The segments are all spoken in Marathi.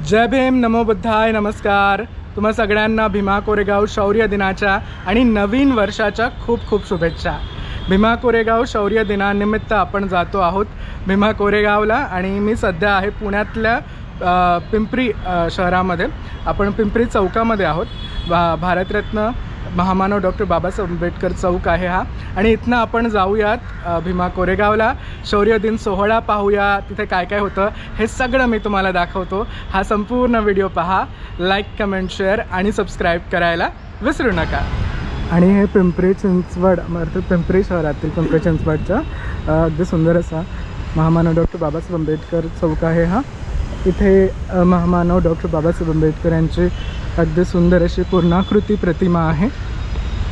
जय भीम, नमो बुद्धाय, नमस्कार। तुम्हा सगळ्यांना भीमा कोरेगाव शौर्य दिनाच्या आणि नवीन वर्षाच्या खूप खूप शुभेच्छा। भीमा कोरेगाव शौर्य दिनानिमित्त आपण जातो आहोत भीमा कोरेगावला आणि मी सध्या आहे पुण्यातल्या पिंपरी शहरामध्ये। आपण पिंपरी चौकामध्ये आहोत। भारतरत्न महामानव डॉक्टर बाबासाहेब आंबेडकर चौक आहे हा, आणि इथनं आपण जाऊयात भीमा कोरेगावला। शौर्य दिन सोहळा पाहूया, तिथे काय काय होतं हे सगळं मी तुम्हाला दाखवतो। हा संपूर्ण व्हिडिओ पहा, लाईक, कमेंट, शेअर आणि सबस्क्राईब करायला विसरू नका। आणि हे पिंपरी चिंचवड अर्थात पिंपरी शहरातील पिंपरी चिंचवडचा अगदी सुंदर असा महामानव डॉक्टर बाबासाहेब आंबेडकर चौक आहे हा। इथे महामानव डॉक्टर बाबासाहेब आंबेडकर यांची अगदी सुंदर अशी पूर्णाकृती प्रतिमा आहे।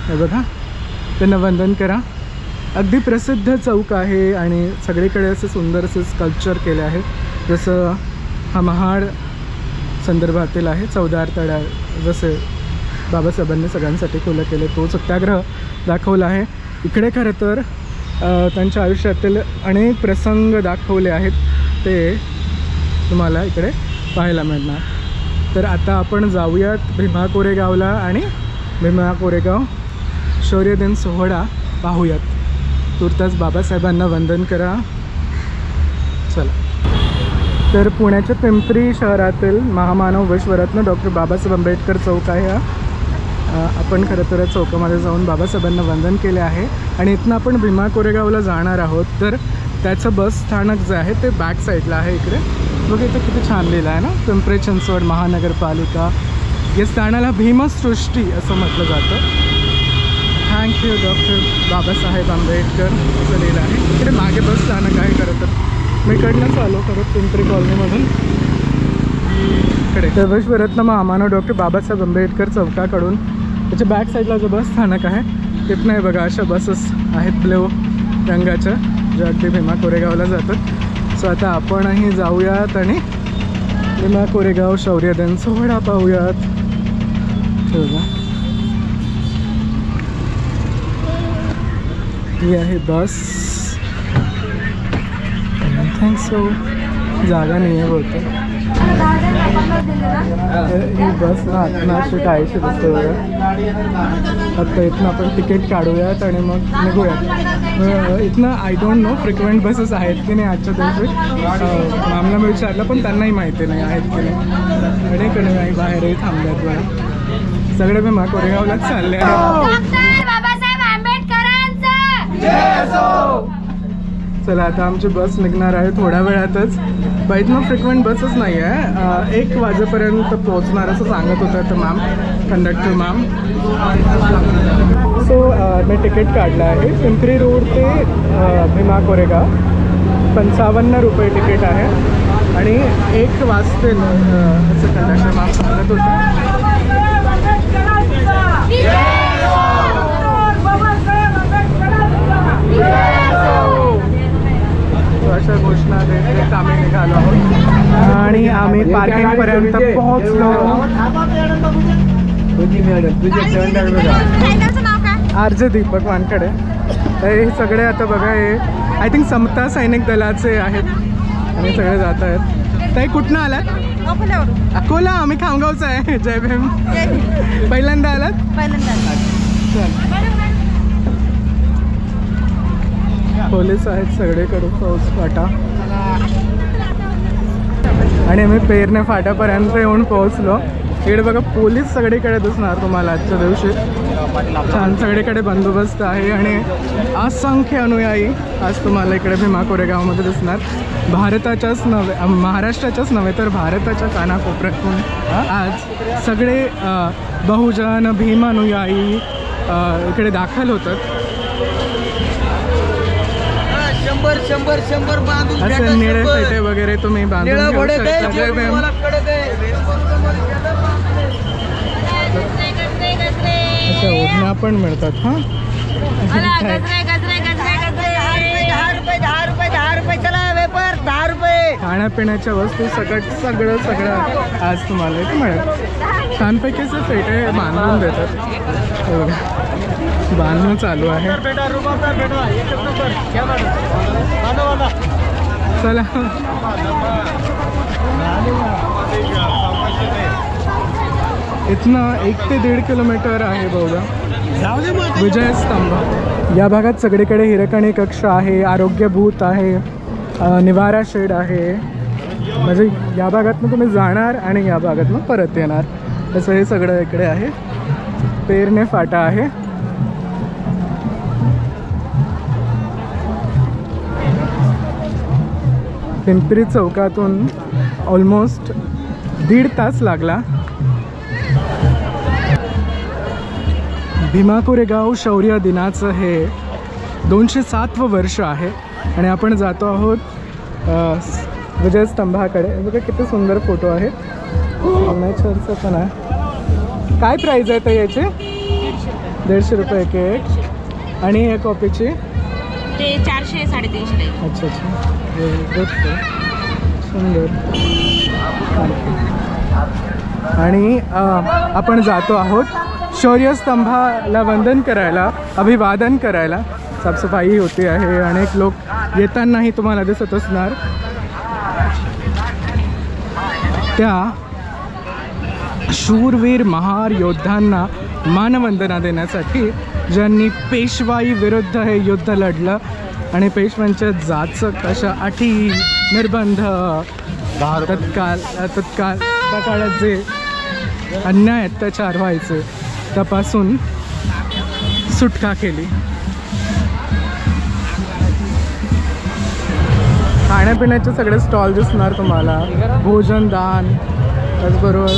हे बघा, त्यांना वंदन करा। अगदी प्रसिद्ध चौक आहे आणि सगळीकडे असे सुंदर असे स्कल्पचर केले आहे। जसं हा महाड संदर्भातील आहे, चौदार तळा जसे बाबासाहेबांनी सगळ्यांसाठी खुलं केले तो सत्याग्रह दाखवला आहे। इकडे खरं तर त्यांच्या आयुष्यातील अनेक प्रसंग दाखवले आहेत, ते तुम्हाला इकडे पाहायला मिळणार। तर आता आपण जाऊयात भीमा कोरेगावला आणि भीमा कोरेगाव शौर्य दिन सोहळा पाहूयात। तुर्तास बाबासाहेबांना वंदन करा, चला। तर पुण्याच्या पिंपरी शहरातील महामानव विश्वरत्न डॉक्टर बाबासाहेब आंबेडकर चौक आहे हा। आपण खरं तर चौकामध्ये जाऊन बाबासाहेबांना वंदन केले आहे आणि इथनं आपण भीमा कोरेगावला जाणार आहोत। तर त्याचं बस स्थानक जे आहे ते बॅक साईडला आहे। इकडे बघा, इथं किती छान लिहिलं आहे ना, पिंपरी चिंचवड महानगरपालिका। या स्थानाला भीमसृष्टी असं म्हटलं जातं। थँक्यू डॉक्टर बाबासाहेब आंबेडकर असं लिहिलं आहे। इकडे मागे बस स्थानक आहे। खरं तर मी इकडनंच आलो खरं पिंपरी कॉलनीमधून इकडे। तर विश्वरत्न महामानव डॉक्टर बाबासाहेब आंबेडकर चौकाकडून त्याच्या बॅक साईडला जो बस स्थानक आहे तिथनं बघा अशा बसेस आहेत ब्ल्यू रंगाच्या, ज्या अगदी भीमा कोरेगावला जातात। सो आता आपणही जाऊयात आणि भीमा कोरेगाव शौर्य दिन सोहळा पाहूयात। ही आहे बस। थिंक सो जागा नाही आहे बहुतेक। ही बस ना आत्ना अशी काहीशी दिसते बघा। आता इथनं आपण तिकीट काढूयात आणि मग निघूयात इथनं। I don't know frequent buses आहेत की नाही आजच्या दिवशी। आम्हाला मी विचारलं पण त्यांनाही माहिती नाही आहेत की नाही। आणि इकडे नाही बाहेरही थांबल्यात बघा, सगळे भीमा कोरेगावलाच चालले आहेत। चला आता आमची बस निघणार आहे थोड्या वेळातच। इथनं फ्रिक्वेंट बसच नाही आहे, 1 वाजेपर्यंत पोहोचणार असं सांगत होतं तर मॅम, कंडक्टर मॅम। सो मी तिकीट काढलं आहे पिंपरी रोड ते भीमा कोरेगाव। 55 रुपये तिकीट आहे आणि 1 वाजतील असं कंडक्टर मॅम सांगत होते। अशा घोषणा देत आम्ही निघालो आहोत आणि आम्ही पार्किंगपर्यंत पोहोचलो। आरजे दीपक वानकडे। हे सगळे आता बघा, हे आय थिंक समता सैनिक दलाचे आहेत आणि सगळे जात आहेत। ताई कुठनं आलात? अकोला। आम्ही खामगावचं आहे। जय भीम। पहिल्यांदा आलात? पहिल्यांदा। पोलीस आहेत सगळीकडे, फौज फाटा। आणि आम्ही पेरणे फाट्यापर्यंत येऊन पोहोचलो। इकडे बघा पोलीस सगळीकडे दिसणार तुम्हाला आजच्या दिवशी। छान सगळीकडे बंदोबस्त आहे आणि असंख्य अनुयायी आज तुम्हाला इकडे भीमा कोरेगावमध्ये दिसणार। भारताच्याच नव्हे, महाराष्ट्राच्याच नव्हे तर भारताच्या कानाकोपऱ्यातून आज सगळे बहुजन भीम अनुयायी इकडे दाखल होतात। असं निळे फेटे वगैरे तुम्ही बांधून घेऊ शकता। अशा ओढण्या पण मिळतात। हां, 10 रुपये खाण्यापिण्याच्या वस्तू सगळं आज तुम्हाला इथे मिळेल। छानपैकी असे फेटे बांधून देतात। बांधणं चालू आहे। चला इथनं 1 ते 1.5 किलोमीटर आहे बहुधा विजय स्तंभ। या भागात सगळीकडे हिरकणी कक्ष आहे, आरोग्य बूथ आहे, निवारा शेड आहे। म्हणजे या भागातून तुम्ही जाणार आणि या भागातून परत येणार असं हे सगळं इकडे आहे। पेरणे फाटा आहे। पिंपरी चौकातून ऑलमोस्ट 1.5 तास लागला। भीमा कोरेगाव शौर्य दिनाचं हे 207वं वर्ष आहे आणि आपण जातो आहोत विजय स्तंभाकडे। बघा किती सुंदर फोटो आहे, नेचरचं पण आहे। काय प्राईज आहे तर याचे? 150 रुपये एक आणि या कॉपीची ते 400 350 ला। अच्छा अच्छा, सुंदर। आणि आपण जातो आहोत शौर्य स्तंभाला वंदन करायला, अभिवादन करायला। साफसफाई होते आहे, अनेक लोक येतानाही तुम्हाला दिसत असणार। त्या शूरवीर महार योद्ध्यांना मानवंदना देण्यासाठी ज्यांनी पेशवाई विरुद्ध हे युद्ध लढलं आणि पेशव्यांच्या जाचक अशा अटी निर्बंध तत्काळ त्या काळात जे अन्याय अत्याचार व्हायचे त्यापासून सुटका केली। खाण्यापिण्याचे सगळे स्टॉल दिसणार तुम्हाला, भोजन दान, त्याचबरोबर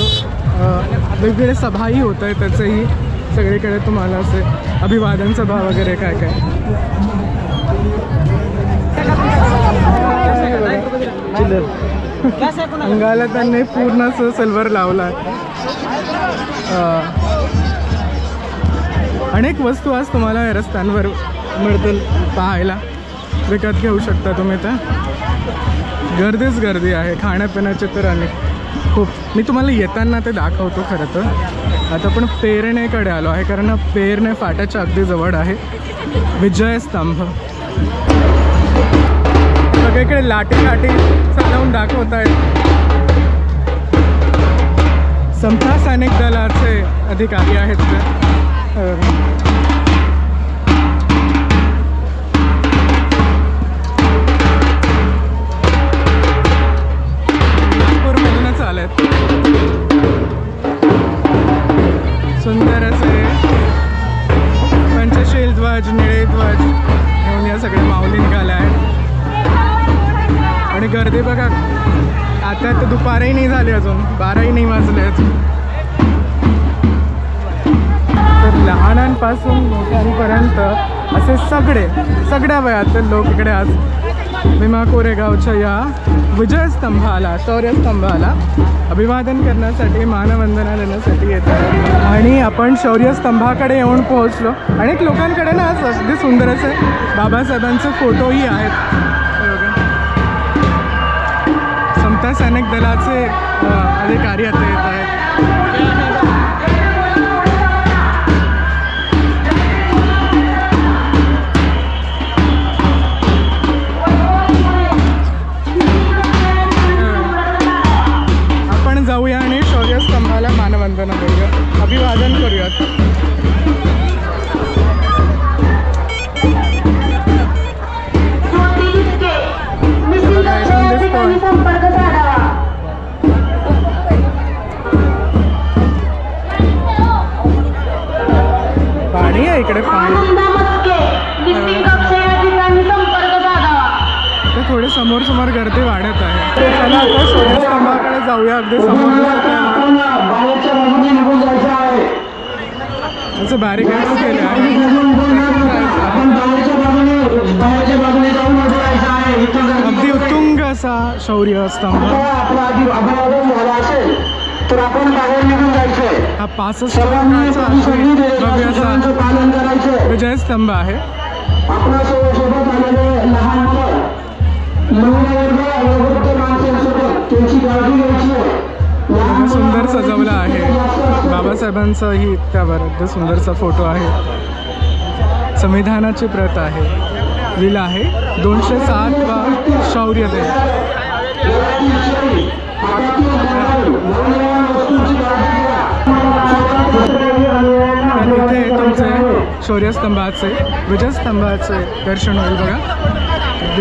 वेगवेगळे सभाही होत आहे त्याचेही सगळीकडे तुम्हाला असे अभिवादन सभा वगैरे काय काय। अंगाला त्यांनी पूर्ण असं सिल्वर लावला। अनेक वस्तू आज तुम्हाला रस्त्यांवर मिळतील पाहायला, विकत घेऊ शकता तुम्ही। त्या गर्दीच गर्दी आहे, खाण्यापिण्याचे तर अनेक खूप। मी तुम्हाला येताना ते दाखवतो खरं तर। आता आपण पेरणेकडे आलो आहे कारण पेरणे फाट्याच्या अगदी जवळ आहे विजय स्तंभ। सगळीकडे लाटी लाटी चालवून दाखवत आहेत। समता सैनिक दलाचे अधिकारी आहेत ते। नागपूरमधूनच आलेत। सुंदर असे पंचशील ध्वज, निळे ध्वज घेऊन या सगळे माऊली निघाल्या आहेत। आणि गर्दी बघा, आता तर दुपारही नाही झाली अजून, 12ही नाही वाजले अजून। तर लहानांपासून मोठ्यांपर्यंत असे सगळ्या वयातील लोक इकडे आज भीमा कोरेगावच्या या विजय स्तंभाला, शौर्य स्तंभाला अभिवादन करण्यासाठी, मानवंदना देण्यासाठी येतात। आणि आपण शौर्य स्तंभाकडे येऊन पोहोचलो। अनेक लोकांकडे ना आज अगदी सुंदर असे बाबासाहेबांचे फोटोही आहेत। समता सैनिक दलाचे अधिकारी आता येत आहेत। आपण जाऊया आणि शौर्य स्तंभाला मानवंदना करूया, अभिवादन करूयात। पाणी आहे इकडे, पाणी थोडे समोर समोर गर्दी वाढत आहे। चला आता शौर्य स्तंभाकडे जाऊया, अगदी समोर असं बॅरिकेड्स केले आहे। अगदी उत्तुंग असा शौर्य स्तंभ। हा 65 फुटाचा भव्य असा विजय स्तंभ आहे। सुंदर सजवला आहे, बाबासाहेबांचाही त्यावर अगदी सुंदरसा फोटो आहे। संविधानाची प्रत आहे। लिहिलं आहे 207वा शौर्य दिन. इथे तुमचे शौर्यस्तंभाचे विजयस्तंभाचे दर्शन होईल बघा.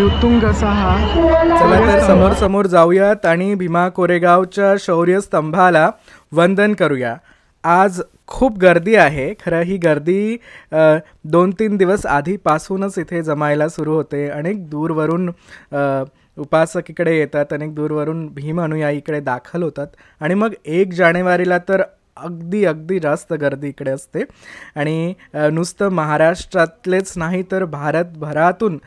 उत्तुंग असा हा. चला तर समोर समोर जाऊयात आणि भीमा कोरेगावच्या शौर्यस्तंभाला वंदन करूया. आज खूप गर्दी आहे. खरं ही गर्दी 2-3 दिवस आधीपासूनच इथे जमायला सुरू होते. अनेक दूरवरून उपासक इकडे येतात, अनेक दूरवरून भीम अनुयायी इकडे दाखल होतात आणि मग 1 जानेवारीला तर अगदी जास्त गर्दी इकडे असते. आणि नुसतं महाराष्ट्रातलेच नाही तर भारतभरातून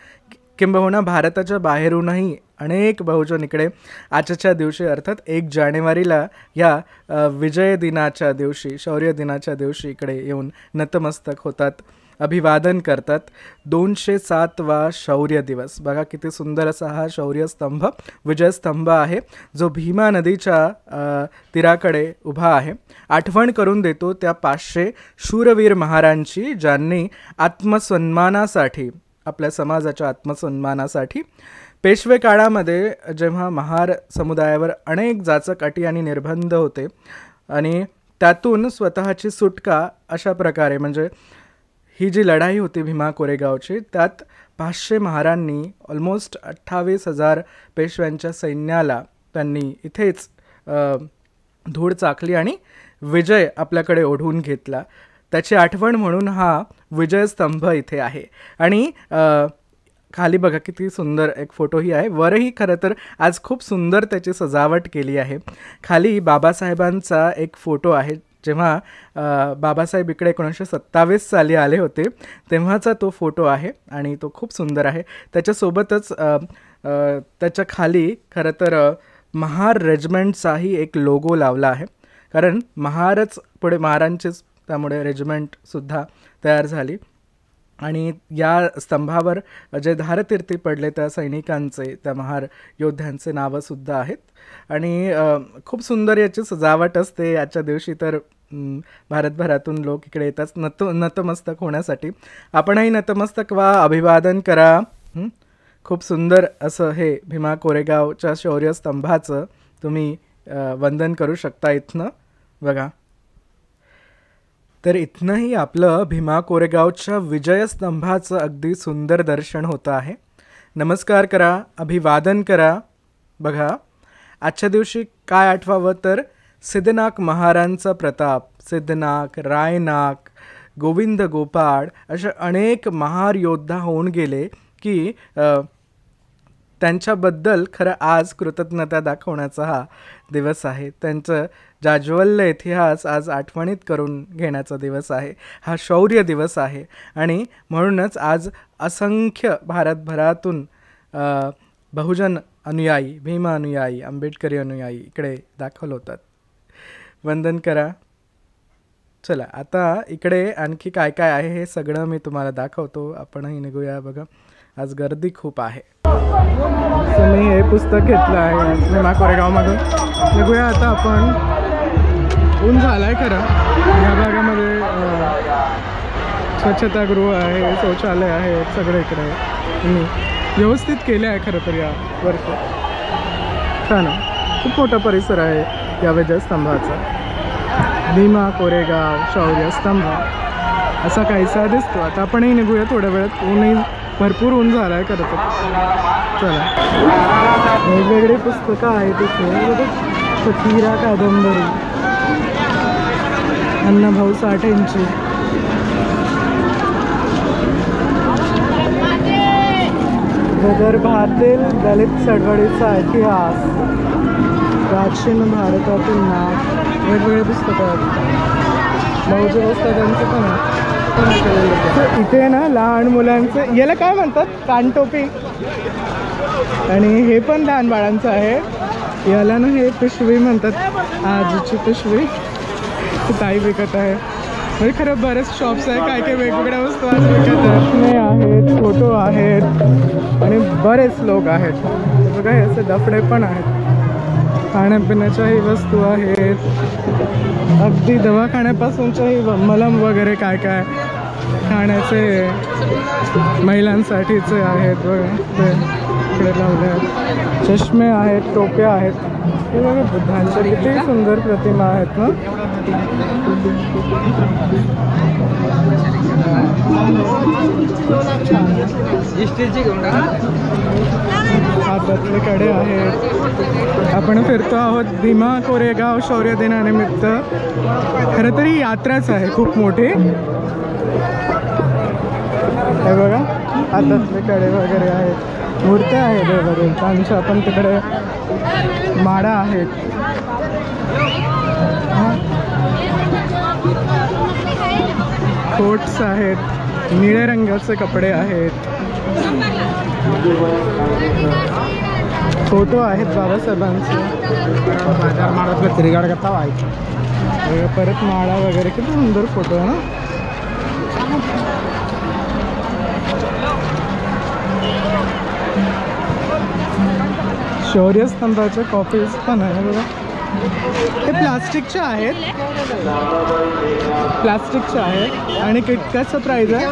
किंबहुना भारताच्या बाहेरूनही अनेक बहुजन इकडे आजच्या दिवशी अर्थात 1 जानेवारीला या विजय दिनाच्या दिवशी, शौर्य दिनाच्या दिवशी इकडे येऊन नतमस्तक होतात, अभिवादन करतात. 207वा शौर्य दिवस. बघा किती सुंदर असा हा शौर्यस्तंभ, विजयस्तंभ आहे जो भीमा नदीच्या तीराकडे उभा आहे. आठवण करून देतो त्या 500 शूरवीर महारांची ज्यांनी आत्मसन्मानासाठी, आपल्या समाजाच्या आत्मसन्मानासाठी पेशवे काळामध्ये जेव्हा महार समुदायावर अनेक जाचक अटी आणि निर्बंध होते आणि त्यातून स्वतःची सुटका अशा प्रकारे, म्हणजे ही जी लढाई होती भीमा कोरेगावची, त्यात 500 महारांनी ऑलमोस्ट 28,000 पेशव्यांच्या सैन्याला त्यांनी इथेच धूळ चाकली आणि विजय आपल्याकडे ओढून घेतला. त्याची आठवण म्हणून हा विजयस्तंभ इथे आहे. आणि खाली बघा किती सुंदर एक फोटोही आहे. वरही खरं तर आज खूप सुंदर त्याची सजावट केली आहे. खाली बाबासाहेबांचा एक फोटो आहे. जेव्हा बाबासाहेब इकडे 1927 साली आले होते तेव्हाचा तो फोटो आहे आणि तो खूप सुंदर आहे. त्याच्यासोबतच त्याच्या खाली खरं तर महार रेजिमेंटचाही एक लोगो लावला आहे. कारण महारच पुढे महारांचेच, त्यामुळे रेजिमेंटसुद्धा तयार झाली. आणि या स्तंभावर जे धारतीर्थी पडले त्या सैनिकांचे, त्या महार योद्ध्यांचे नावंसुद्धा आहेत. आणि खूप सुंदर याची सजावट असते. याच्या दिवशी तर भारतभरातून लोक इकडे येतात नतमस्तक होण्यासाठी. आपणही नतमस्तक व्हा, अभिवादन करा. खूप सुंदर असं हे भीमा कोरेगावच्या शौर्यस्तंभाचं तुम्ही वंदन करू शकता इथनं बघा. तर इथनंही आपलं भीमा कोरेगावच्या विजयस्तंभाचं अगदी सुंदर दर्शन होतं आहे. नमस्कार करा, अभिवादन करा. बघा आजच्या दिवशी काय आठवावं तर सिद्धनाक महारांचा प्रताप. सिद्धनाक, रायनाक, गोविंद गोपाळ असे अनेक महार योद्धा होऊन गेले की त्यांच्याबद्दल खरं आज कृतज्ञता दाखवण्याचा हा दिवस आहे. त्यांचं जाज्वल्य इतिहास आज आठवणीत करून घेण्याचा दिवस आहे. हा शौर्य दिवस आहे आणि म्हणूनच आज असंख्य भारतभरातून बहुजन अनुयायी, भीमा अनुयायी, आंबेडकरी अनुयायी इकडे दाखल होतात. वंदन करा. चला आता इकडे आणखी काय काय आहे हे सगळं मी तुम्हाला दाखवतो. आपणही निघूया. बघा आज गर्दी खूप आहे. मी हे पुस्तक घेतलं आहे भीमा कोरेगावमधून. निघूया आता आपण. ऊन झालं आहे खरं. या भागामध्ये स्वच्छतागृह आहे, शौचालय आहे, सगळं इकडे व्यवस्थित केले आहे खरं तर या वर्षी. छान आहे. खूप मोठा परिसर आहे या विजयस्तंभाचा. भीमा कोरेगाव शौर्यस्तंभ असा काहीसा दिसतो. आता आपणही निघूया थोड्या वेळात. ऊनही भरपूर ऊन झालं आहे खरं तर. चला वेगवेगळी पुस्तकं आहेत इथे. सतीरा कादंबरी अण्णाभाऊ साठेंची. विदर्भातील दलित चळवळीचा इतिहास, प्राचीन भारतातील नाव, वेगवेगळे पुस्तकं आहेत. बहुजन पुस्तकांचं पण आहे. इथे ना लहान मुलांचं, याला काय म्हणतात, कानटोपी. आणि हे पण लहान बाळांचं आहे. याला ना हे पिशवी म्हणतात, आजीची पिशवी. ताई विकत आहे. म्हणजे खरं बरेच शॉप्स आहे, काय काय वेगवेगळ्या वस्तू आज विकत आहेत. फोटो आहेत आणि बरेच लोक आहेत. बघा हे असे डफडे पण आहेत. खाण्यापिण्याच्याही वस्तू आहेत. अगदी दवाखान्यापासूनच्याही मलम वगैरे काय काय खाण्याचे महिलांसाठीचे आहेत बघा, ते इकडे लावले आहेत. चष्मे आहेत, टोप्या आहेत. हे बघा बुद्धांच्या किती सुंदर प्रतिमा आहेत ना. हातातले कडे आहेत. आपण फिरतो आहोत भीमा कोरेगाव शौर्य दिनानिमित्त. खरं तर ही यात्राच आहे खूप मोठी. हे बघा हातातले कडे वगैरे आहेत, मूर्त्या आहेत वगैरे त्यांच्या. पण तिकडे माडा आहेत. कोट्स आहेत, निळ्या रंगाचे कपडे आहेत, फोटो आहेत बाबासाहेबांचे. बाजार माळातलं तिरगाड करता व्हायचं. परत माळा वगैरे किती सुंदर फोटो आहे ना. शौर्य स्तंभाचे कॉपीज पण आहे बघा. हे प्लास्टिकच्या आहेत, प्लास्टिकच्या आहेत. आणि कसं प्राईज आहे?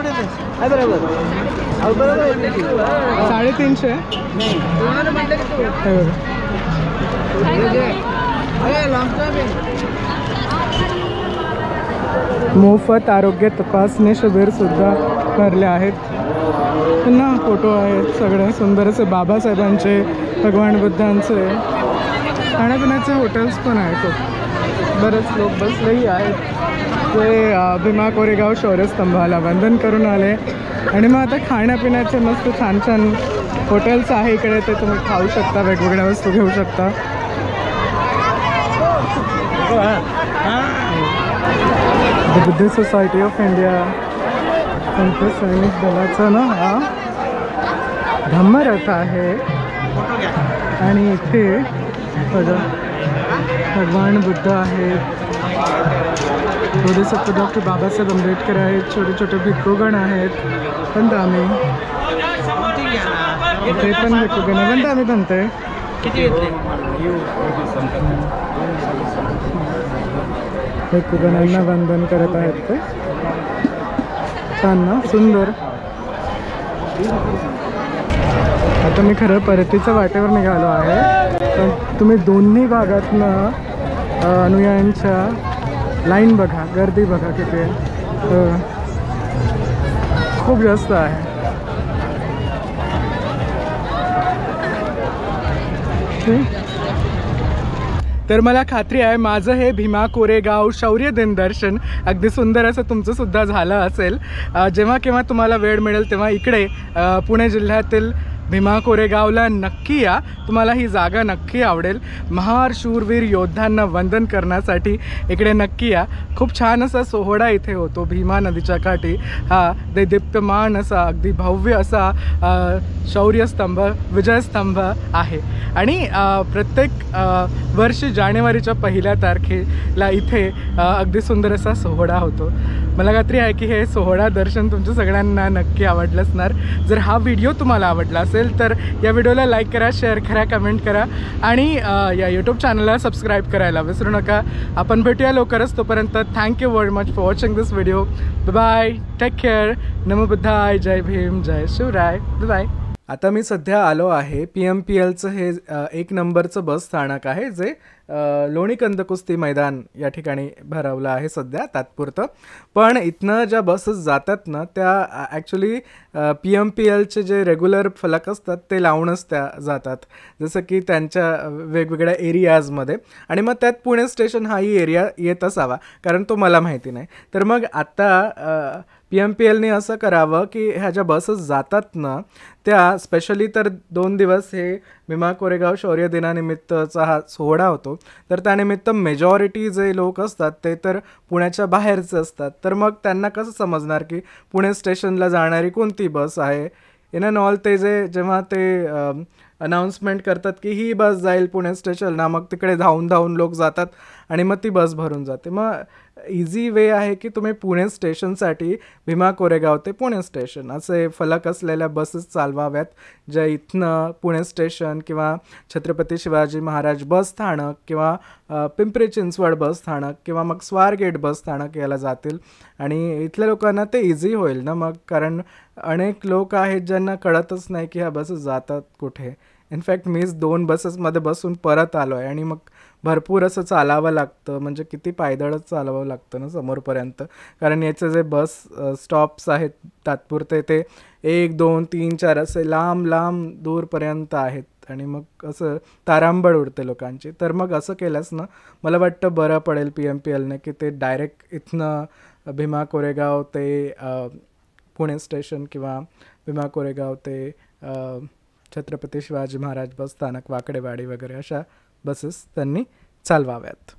350. मोफत आरोग्य तपासणी शिबिर सुद्धा भरले आहेत. पुन्हा फोटो आहेत सगळे सुंदर असे बाबासाहेबांचे, भगवान बुद्धांचे. खाण्यापिण्याचे हॉटेल्स पण आहेत. बरेच लोक बसलेही आहेत. ते भीमा कोरेगाव शौर्यस्तंभाला वंदन करून आले. आणि मग आता खाण्यापिण्याचे मस्त छान छान हॉटेल्स आहे इकडे. ते तुम्ही खाऊ शकता, वेगवेगळ्या वस्तू घेऊ शकता. बुद्ध सोसायटी ऑफ इंडिया, संत सैनिक दलाचा ना हा धम्मरथ आहे. आणि इथे बघा भगवान बुद्ध आहेत, थोडेसे डॉक्टर बाबासाहेब आंबेडकर आहेत, छोटे छोटे भिक्खूगण आहेत. पण आम्ही इथे पण भिक्खूगण आहे. पण आम्ही म्हणतोय भिक्खूगणांना वंदन करत आहेत. ते छान ना, सुंदर. आता मी खरं परतीच्या वाटेवर निघालो आहे. पण तुम्ही दोन्ही भागातनं अनुयायांच्या लाईन बघा, गर्दी बघा किती खूप जास्त आहे. तर मला खात्री आहे माझं हे भीमा कोरेगाव शौर्य दिन दर्शन अगदी सुंदर असं तुमचंसुद्धा झालं असेल. जेव्हा केव्हा तुम्हाला वेळ मिळेल तेव्हा इकडे पुणे जिल्ह्यातील भीमा कोरेगावला नक्की या. तुम्हाला ही जागा नक्की आवडेल. महार शूरवीर योद्ध्यांना वंदन करण्यासाठी इकडे नक्की या. खूप छान असा सोहळा इथे होतो भीमा नदीच्या काठी. हा देदीप्यमान असा अगदी भव्य असा शौर्यस्तंभ, विजयस्तंभ आहे. आणि प्रत्येक वर्षी जानेवारीच्या 1 तारखेला इथे अगदी सुंदर असा सोहळा होतो. मला खात्री आहे की हे सोहळा दर्शन तुमच्या सगळ्यांना नक्की आवडलं असणार. जर हा व्हिडिओ तुम्हाला आवडला असेल तर या व्हिडिओला लाईक करा, शेअर करा, कमेंट करा आणि या यूट्यूब चॅनलला सबस्क्राईब करायला विसरू नका. आपण भेटूया लवकरच. तोपर्यंत thank you very much for watching this video. Bye, take care. नमो बुद्धाय, जय भीम, जय शिवराय. बाय. आता मी सध्या आलो आहे PMPLचं हे 1 नंबरचं बस स्थानक आहे जे लोणी कंदकुस्ती मैदान या ठिकाणी भरवलं आहे सध्या तात्पुरतं. पण इथनं ज्या बसेस जातात ना त्या ॲक्च्युली PMPLचे जे रेग्युलर फलक असतात ते लावूनच त्या जातात, जसं की त्यांच्या वेगवेगळ्या एरियाजमध्ये. आणि मग त्यात पुणे स्टेशन हाही एरिया येत असावा, कारण तो मला माहिती नाही. तर मग आता PMPLने असं करावं की ह्या ज्या बसेस जातात ना त्या स्पेशली तर 2 दिवस हे भीमा कोरेगाव शौर्य दिनानिमित्तचा हा सोहळा होतो, तर त्यानिमित्त मेजॉरिटी जे लोक असतात ते तर पुण्याच्या बाहेरचे असतात. तर मग त्यांना कसं समजणार की पुणे स्टेशनला जाणारी कोणती बस आहे. इन अँड ऑल ते जेव्हा ते अनाउन्समेंट करतात की ही बस जाईल पुणे स्टेशनला, मग तिकडे धावून लोक जातात आणि मग ती बस भरून जाते. मग इझी वे आहे की तुम्ही पुणे स्टेशनसाठी भीमा कोरेगाव ते पुणे स्टेशन असे फलक असलेल्या बसेस चालवाव्यात, ज्या इथनं पुणे स्टेशन किंवा छत्रपती शिवाजी महाराज बस स्थानक किंवा पिंपरी चिंचवड बस स्थानक किंवा मग स्वारगेट बस स्थानक याला जातील. आणि इथल्या लोकांना ते इझी होईल ना मग, कारण अनेक लोक आहेत ज्यांना कळतच नाही की ह्या बसेस जातात कुठे. इनफॅक्ट मीच 2 बसेसमध्ये बसून परत आलो आहे आणि मग भरपूर असं चालावं लागतं, म्हणजे किती पायदळच चालवावं लागतं ना समोरपर्यंत, कारण याचे जे बस स्टॉप्स आहेत तात्पुरते ते 1 2 3 4 असे लांब लांब दूरपर्यंत आहेत आणि मग असं तारांबळ उडते लोकांची. तर मग असं केलंच ना मला वाटतं बरं पडेल PMPLने की ते डायरेक्ट इथनं भीमा कोरेगाव ते पुणे स्टेशन किंवा भीमा कोरेगाव ते छत्रपती शिवाजी महाराज बस स्थानक वाकडेवाडी वगैरे अशा बसेस त्यांनी चालवाव्यात.